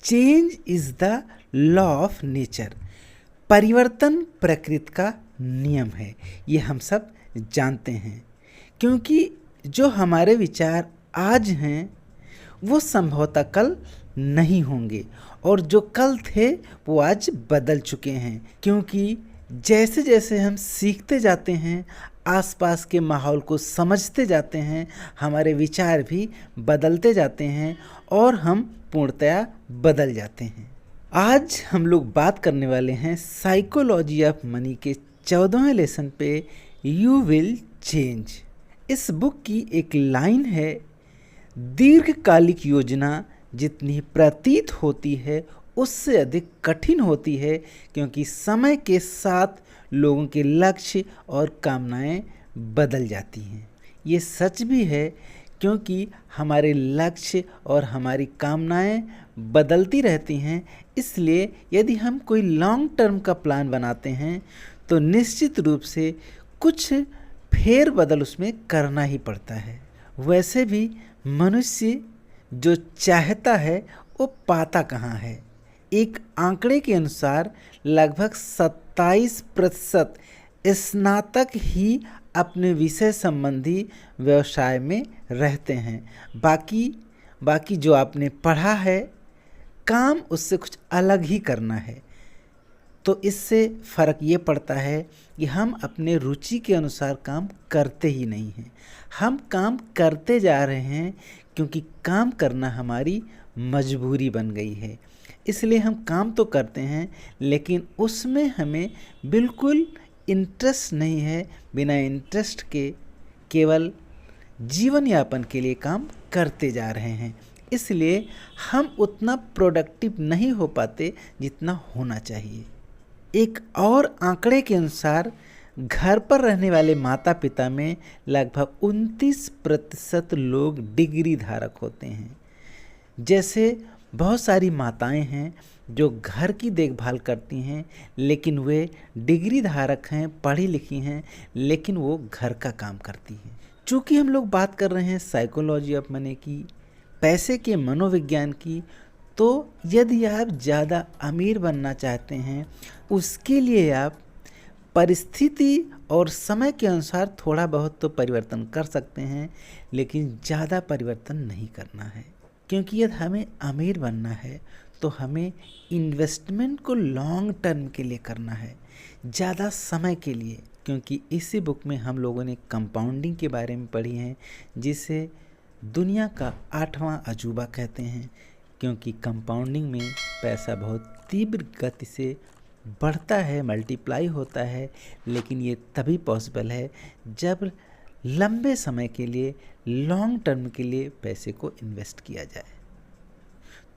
Change is the law of nature. परिवर्तन प्रकृति का नियम है, ये हम सब जानते हैं। क्योंकि जो हमारे विचार आज हैं वो संभवतः कल नहीं होंगे, और जो कल थे वो आज बदल चुके हैं। क्योंकि जैसे जैसे हम सीखते जाते हैं, आसपास के माहौल को समझते जाते हैं, हमारे विचार भी बदलते जाते हैं और हम पूर्णतया बदल जाते हैं। आज हम लोग बात करने वाले हैं साइकोलॉजी ऑफ मनी के 14वें लेसन पे, यू विल चेंज। इस बुक की एक लाइन है, दीर्घकालिक योजना जितनी प्रतीत होती है उससे अधिक कठिन होती है, क्योंकि समय के साथ लोगों के लक्ष्य और कामनाएं बदल जाती हैं। ये सच भी है, क्योंकि हमारे लक्ष्य और हमारी कामनाएं बदलती रहती हैं। इसलिए यदि हम कोई लॉन्ग टर्म का प्लान बनाते हैं तो निश्चित रूप से कुछ फेरबदल उसमें करना ही पड़ता है। वैसे भी मनुष्य जो चाहता है वो पाता कहाँ है। एक आंकड़े के अनुसार लगभग 27% स्नातक ही अपने विषय संबंधी व्यवसाय में रहते हैं। बाकी जो आपने पढ़ा है, काम उससे कुछ अलग ही करना है। तो इससे फ़र्क ये पड़ता है कि हम अपने रुचि के अनुसार काम करते ही नहीं हैं। हम काम करते जा रहे हैं क्योंकि काम करना हमारी मजबूरी बन गई है। इसलिए हम काम तो करते हैं, लेकिन उसमें हमें बिल्कुल इंटरेस्ट नहीं है। बिना इंटरेस्ट के केवल जीवन यापन के लिए काम करते जा रहे हैं। इसलिए हम उतना प्रोडक्टिव नहीं हो पाते जितना होना चाहिए। एक और आंकड़े के अनुसार घर पर रहने वाले माता पिता में लगभग 29% लोग डिग्री धारक होते हैं। जैसे बहुत सारी माताएं हैं जो घर की देखभाल करती हैं, लेकिन वे डिग्री धारक हैं, पढ़ी लिखी हैं, लेकिन वो घर का काम करती हैं। चूँकि हम लोग बात कर रहे हैं साइकोलॉजी ऑफ मनी की, पैसे के मनोविज्ञान की, तो यदि आप ज़्यादा अमीर बनना चाहते हैं, उसके लिए आप परिस्थिति और समय के अनुसार थोड़ा बहुत तो परिवर्तन कर सकते हैं, लेकिन ज़्यादा परिवर्तन नहीं करना है। क्योंकि यदि हमें अमीर बनना है तो हमें इन्वेस्टमेंट को लॉन्ग टर्म के लिए करना है, ज़्यादा समय के लिए। क्योंकि इसी बुक में हम लोगों ने कंपाउंडिंग के बारे में पढ़ी है, जिसे दुनिया का 8वां अजूबा कहते हैं। क्योंकि कंपाउंडिंग में पैसा बहुत तीव्र गति से बढ़ता है, मल्टीप्लाई होता है, लेकिन ये तभी पॉसिबल है जब लंबे समय के लिए, लॉन्ग टर्म के लिए पैसे को इन्वेस्ट किया जाए।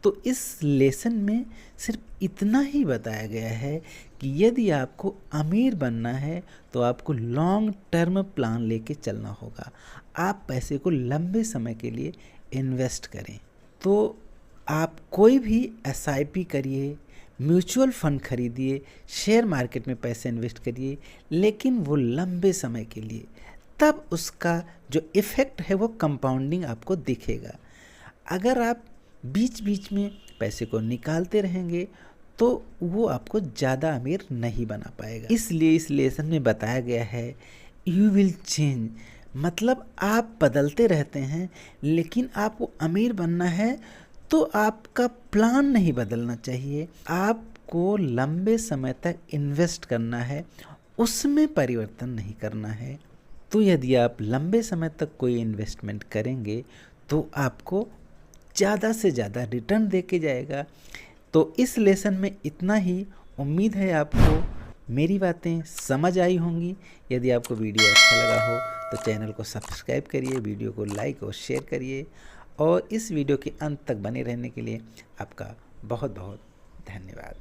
तो इस लेसन में सिर्फ इतना ही बताया गया है कि यदि आपको अमीर बनना है तो आपको लॉन्ग टर्म प्लान लेके चलना होगा। आप पैसे को लंबे समय के लिए इन्वेस्ट करें। तो आप कोई भी SIP करिए, म्यूचुअल फंड खरीदिए, शेयर मार्केट में पैसे इन्वेस्ट करिए, लेकिन वो लंबे समय के लिए। तब उसका जो इफ़ेक्ट है वो कंपाउंडिंग आपको दिखेगा। अगर आप बीच बीच में पैसे को निकालते रहेंगे तो वो आपको ज़्यादा अमीर नहीं बना पाएगा। इसलिए इस लेसन में बताया गया है, यू विल चेंज, मतलब आप बदलते रहते हैं, लेकिन आपको अमीर बनना है तो आपका प्लान नहीं बदलना चाहिए। आपको लंबे समय तक इन्वेस्ट करना है, उसमें परिवर्तन नहीं करना है। तो यदि आप लंबे समय तक कोई इन्वेस्टमेंट करेंगे तो आपको ज़्यादा से ज़्यादा रिटर्न दे के जाएगा। तो इस लेसन में इतना ही। उम्मीद है आपको मेरी बातें समझ आई होंगी। यदि आपको वीडियो अच्छा लगा हो तो चैनल को सब्सक्राइब करिए, वीडियो को लाइक और शेयर करिए, और इस वीडियो के अंत तक बने रहने के लिए आपका बहुत बहुत धन्यवाद।